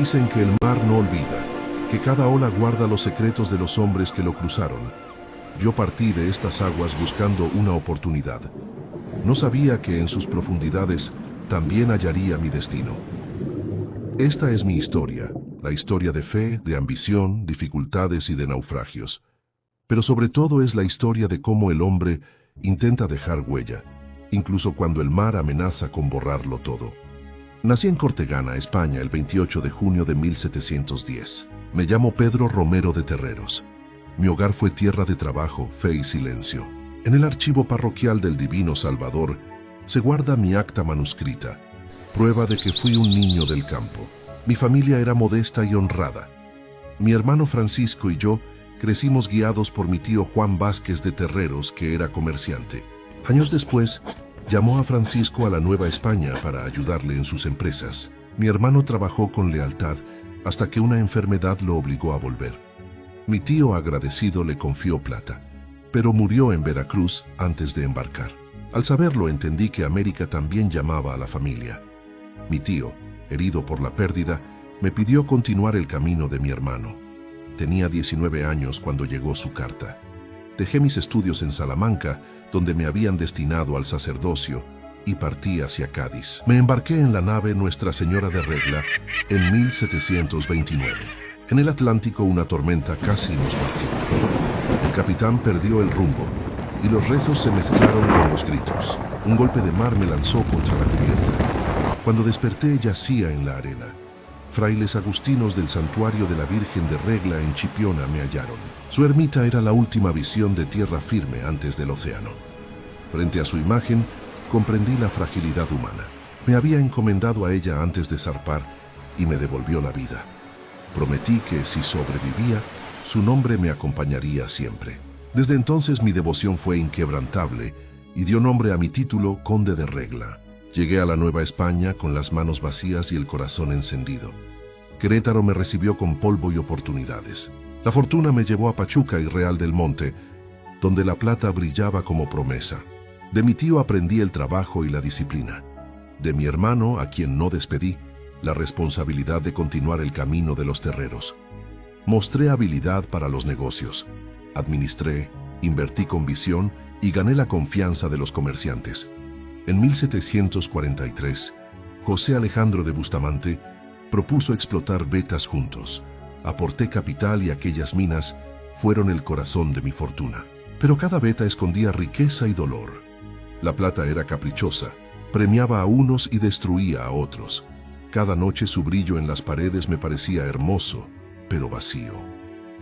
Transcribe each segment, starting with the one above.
Dicen que el mar no olvida, que cada ola guarda los secretos de los hombres que lo cruzaron. Yo partí de estas aguas buscando una oportunidad. No sabía que en sus profundidades también hallaría mi destino. Esta es mi historia, la historia de fe, de ambición, dificultades y de naufragios. Pero sobre todo es la historia de cómo el hombre intenta dejar huella, incluso cuando el mar amenaza con borrarlo todo. Nací en Cortegana, España, el 28 de junio de 1710. Me llamo Pedro Romero de Terreros. Mi hogar fue tierra de trabajo, fe y silencio. En el archivo parroquial del Divino Salvador se guarda mi acta manuscrita, prueba de que fui un niño del campo. Mi familia era modesta y honrada. Mi hermano Francisco y yo crecimos guiados por mi tío Juan Vázquez de Terreros, que era comerciante. Años después, llamó a Francisco a la Nueva España para ayudarle en sus empresas. Mi hermano trabajó con lealtad hasta que una enfermedad lo obligó a volver. Mi tío agradecido le confió plata, pero murió en Veracruz antes de embarcar. Al saberlo entendí que América también llamaba a la familia. Mi tío, herido por la pérdida, me pidió continuar el camino de mi hermano. Tenía 19 años cuando llegó su carta. Dejé mis estudios en Salamanca, donde me habían destinado al sacerdocio, y partí hacia Cádiz. Me embarqué en la nave Nuestra Señora de Regla en 1729. En el Atlántico una tormenta casi nos partió. El capitán perdió el rumbo, y los rezos se mezclaron con los gritos. Un golpe de mar me lanzó contra la cubierta. Cuando desperté yacía en la arena. Frailes agustinos del santuario de la Virgen de Regla en Chipiona me hallaron. Su ermita era la última visión de tierra firme antes del océano. Frente a su imagen, comprendí la fragilidad humana. Me había encomendado a ella antes de zarpar y me devolvió la vida. Prometí que si sobrevivía, su nombre me acompañaría siempre. Desde entonces mi devoción fue inquebrantable y dio nombre a mi título Conde de Regla. Llegué a la Nueva España con las manos vacías y el corazón encendido. Querétaro me recibió con polvo y oportunidades. La fortuna me llevó a Pachuca y Real del Monte, donde la plata brillaba como promesa. De mi tío aprendí el trabajo y la disciplina. De mi hermano, a quien no despedí, la responsabilidad de continuar el camino de los terreros. Mostré habilidad para los negocios. Administré, invertí con visión y gané la confianza de los comerciantes. En 1743, José Alejandro de Bustamante propuso explotar vetas juntos. Aporté capital y aquellas minas fueron el corazón de mi fortuna. Pero cada veta escondía riqueza y dolor. La plata era caprichosa, premiaba a unos y destruía a otros. Cada noche su brillo en las paredes me parecía hermoso, pero vacío.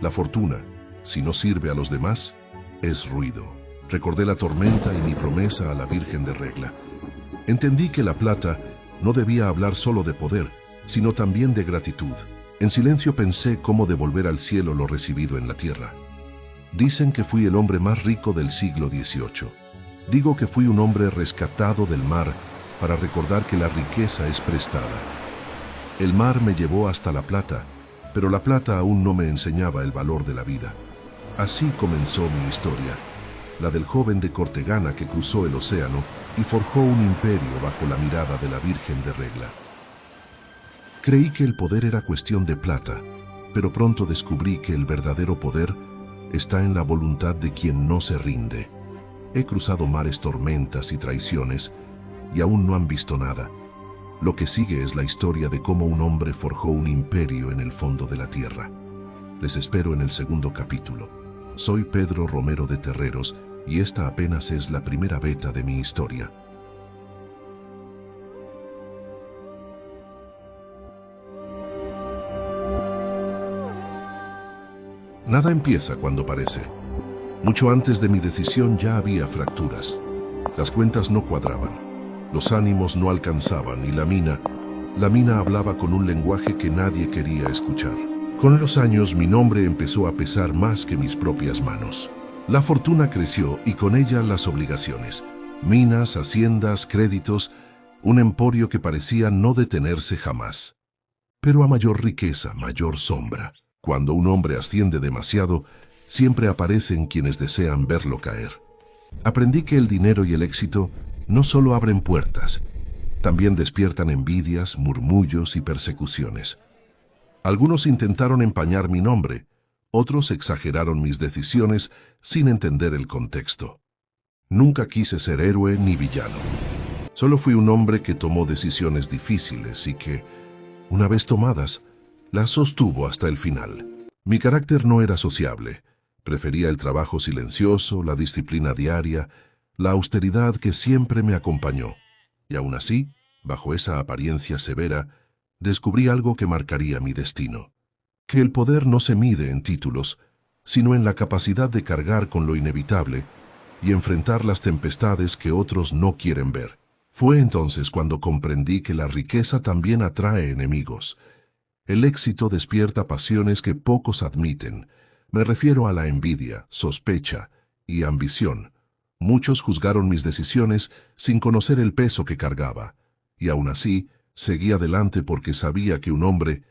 La fortuna, si no sirve a los demás, es ruido. Recordé la tormenta y mi promesa a la Virgen de Regla. Entendí que la plata no debía hablar solo de poder, sino también de gratitud. En silencio pensé cómo devolver al cielo lo recibido en la tierra. Dicen que fui el hombre más rico del siglo XVIII. Digo que fui un hombre rescatado del mar para recordar que la riqueza es prestada. El mar me llevó hasta la plata, pero la plata aún no me enseñaba el valor de la vida. Así comenzó mi historia, la del joven de Cortegana que cruzó el océano y forjó un imperio bajo la mirada de la Virgen de Regla. Creí que el poder era cuestión de plata, pero pronto descubrí que el verdadero poder está en la voluntad de quien no se rinde. He cruzado mares, tormentas y traiciones, y aún no han visto nada. Lo que sigue es la historia de cómo un hombre forjó un imperio en el fondo de la tierra. Les espero en el segundo capítulo. Soy Pedro Romero de Terreros, y esta apenas es la primera veta de mi historia. Nada empieza cuando parece. Mucho antes de mi decisión ya había fracturas. Las cuentas no cuadraban, los ánimos no alcanzaban y la mina hablaba con un lenguaje que nadie quería escuchar. Con los años mi nombre empezó a pesar más que mis propias manos. La fortuna creció y con ella las obligaciones. Minas, haciendas, créditos, un emporio que parecía no detenerse jamás. Pero a mayor riqueza, mayor sombra. Cuando un hombre asciende demasiado, siempre aparecen quienes desean verlo caer. Aprendí que el dinero y el éxito no solo abren puertas, también despiertan envidias, murmullos y persecuciones. Algunos intentaron empañar mi nombre, otros exageraron mis decisiones sin entender el contexto. Nunca quise ser héroe ni villano. Solo fui un hombre que tomó decisiones difíciles y que, una vez tomadas, las sostuvo hasta el final. Mi carácter no era sociable. Prefería el trabajo silencioso, la disciplina diaria, la austeridad que siempre me acompañó. Y aún así, bajo esa apariencia severa, descubrí algo que marcaría mi destino. Que el poder no se mide en títulos, sino en la capacidad de cargar con lo inevitable y enfrentar las tempestades que otros no quieren ver. Fue entonces cuando comprendí que la riqueza también atrae enemigos. El éxito despierta pasiones que pocos admiten. Me refiero a la envidia, sospecha y ambición. Muchos juzgaron mis decisiones sin conocer el peso que cargaba, y aún así seguí adelante porque sabía que un hombre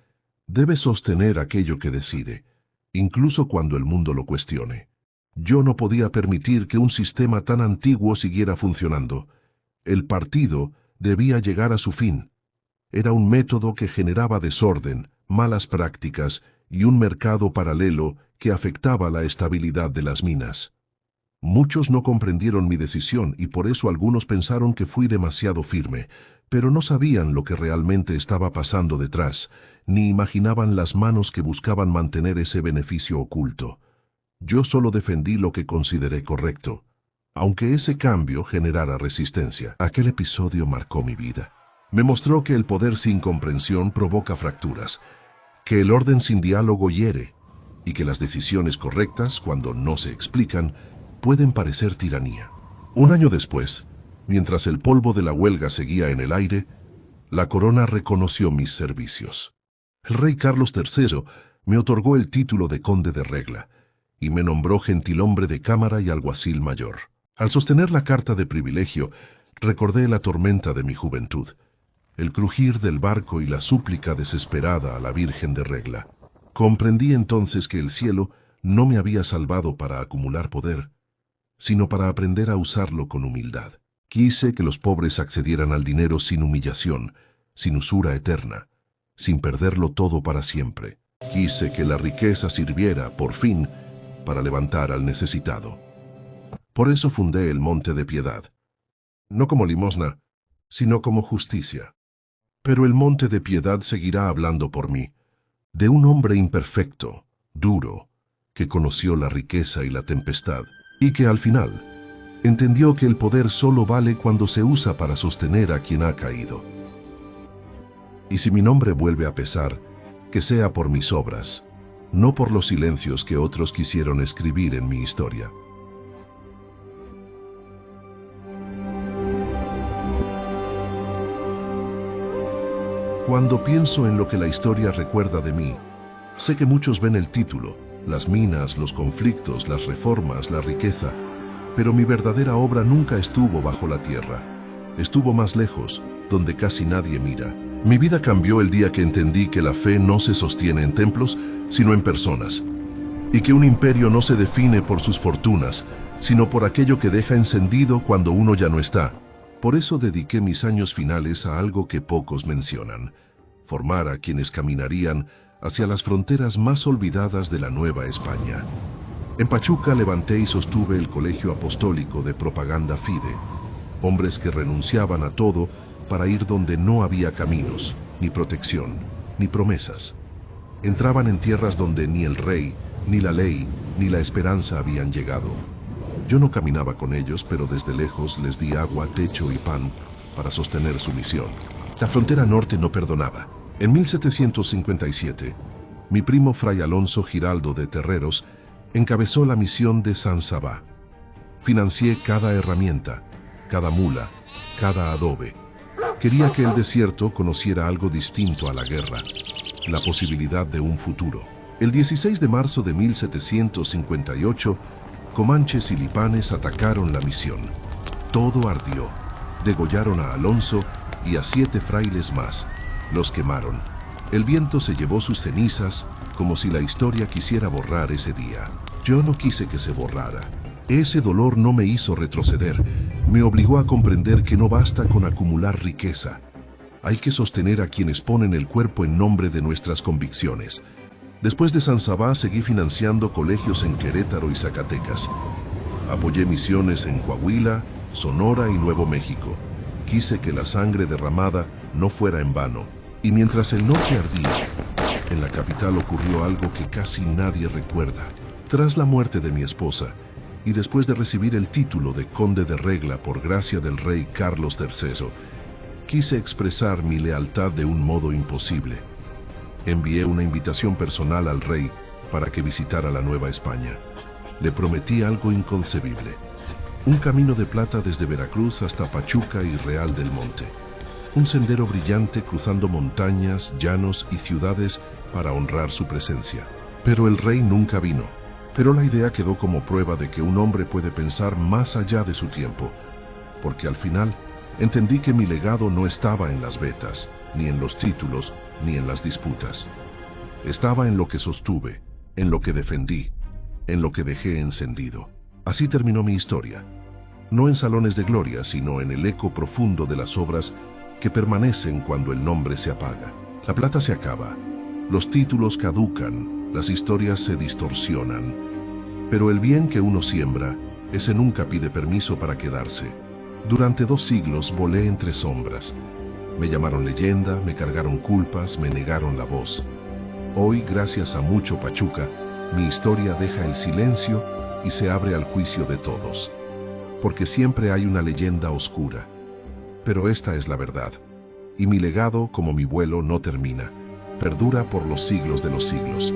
debe sostener aquello que decide, incluso cuando el mundo lo cuestione. Yo no podía permitir que un sistema tan antiguo siguiera funcionando. El partido debía llegar a su fin. Era un método que generaba desorden, malas prácticas y un mercado paralelo que afectaba la estabilidad de las minas. Muchos no comprendieron mi decisión y por eso algunos pensaron que fui demasiado firme, pero no sabían lo que realmente estaba pasando detrás, ni imaginaban las manos que buscaban mantener ese beneficio oculto. Yo solo defendí lo que consideré correcto, aunque ese cambio generara resistencia. Aquel episodio marcó mi vida. Me mostró que el poder sin comprensión provoca fracturas, que el orden sin diálogo hiere, y que las decisiones correctas, cuando no se explican, pueden parecer tiranía. Un año después, mientras el polvo de la huelga seguía en el aire, la corona reconoció mis servicios. El rey Carlos III me otorgó el título de conde de regla, y me nombró gentilhombre de cámara y alguacil mayor. Al sostener la carta de privilegio, recordé la tormenta de mi juventud, el crujir del barco y la súplica desesperada a la Virgen de Regla. Comprendí entonces que el cielo no me había salvado para acumular poder, sino para aprender a usarlo con humildad. Quise que los pobres accedieran al dinero sin humillación, sin usura eterna, sin perderlo todo para siempre. Quise que la riqueza sirviera, por fin, para levantar al necesitado. Por eso fundé el Monte de Piedad, no como limosna, sino como justicia. Pero el Monte de Piedad seguirá hablando por mí, de un hombre imperfecto, duro, que conoció la riqueza y la tempestad, y que al final entendió que el poder solo vale cuando se usa para sostener a quien ha caído. Y si mi nombre vuelve a pesar, que sea por mis obras, no por los silencios que otros quisieron escribir en mi historia. Cuando pienso en lo que la historia recuerda de mí, sé que muchos ven el título, las minas, los conflictos, las reformas, la riqueza, pero mi verdadera obra nunca estuvo bajo la tierra. Estuvo más lejos, donde casi nadie mira. Mi vida cambió el día que entendí que la fe no se sostiene en templos, sino en personas, y que un imperio no se define por sus fortunas, sino por aquello que deja encendido cuando uno ya no está. Por eso dediqué mis años finales a algo que pocos mencionan: formar a quienes caminarían hacia las fronteras más olvidadas de la Nueva España. En Pachuca levanté y sostuve el Colegio Apostólico de Propaganda Fide, hombres que renunciaban a todo para ir donde no había caminos, ni protección, ni promesas. Entraban en tierras donde ni el rey, ni la ley, ni la esperanza habían llegado. Yo no caminaba con ellos, pero desde lejos les di agua, techo y pan para sostener su misión. La frontera norte no perdonaba. En 1757, mi primo Fray Alonso Giraldo de Terreros encabezó la misión de San Sabá. Financié cada herramienta, cada mula, cada adobe. Quería que el desierto conociera algo distinto a la guerra, la posibilidad de un futuro. El 16 de marzo de 1758, comanches y lipanes atacaron la misión. Todo ardió. Degollaron a Alonso y a 7 frailes más. Los quemaron. El viento se llevó sus cenizas, como si la historia quisiera borrar ese día. Yo no quise que se borrara. Ese dolor no me hizo retroceder. Me obligó a comprender que no basta con acumular riqueza. Hay que sostener a quienes ponen el cuerpo en nombre de nuestras convicciones. Después de San Sabá seguí financiando colegios en Querétaro y Zacatecas. Apoyé misiones en Coahuila, Sonora y Nuevo México. Quise que la sangre derramada no fuera en vano. Y mientras el norte ardía, en la capital ocurrió algo que casi nadie recuerda. Tras la muerte de mi esposa, y después de recibir el título de conde de Regla por gracia del rey Carlos III, quise expresar mi lealtad de un modo imposible. Envié una invitación personal al rey para que visitara la Nueva España. Le prometí algo inconcebible: un camino de plata desde Veracruz hasta Pachuca y Real del Monte. Un sendero brillante cruzando montañas, llanos y ciudades para honrar su presencia. Pero el rey nunca vino. Pero la idea quedó como prueba de que un hombre puede pensar más allá de su tiempo, porque al final entendí que mi legado no estaba en las vetas, ni en los títulos, ni en las disputas. Estaba en lo que sostuve, en lo que defendí, en lo que dejé encendido. Así terminó mi historia, no en salones de gloria, sino en el eco profundo de las obras que permanecen cuando el nombre se apaga. La plata se acaba, los títulos caducan, las historias se distorsionan, pero el bien que uno siembra, ese nunca pide permiso para quedarse. Durante 2 siglos volé entre sombras. Me llamaron leyenda, me cargaron culpas, me negaron la voz. Hoy, gracias a mucho Pachuca, mi historia deja el silencio y se abre al juicio de todos. Porque siempre hay una leyenda oscura. Pero esta es la verdad. Y mi legado, como mi vuelo, no termina. Perdura por los siglos de los siglos.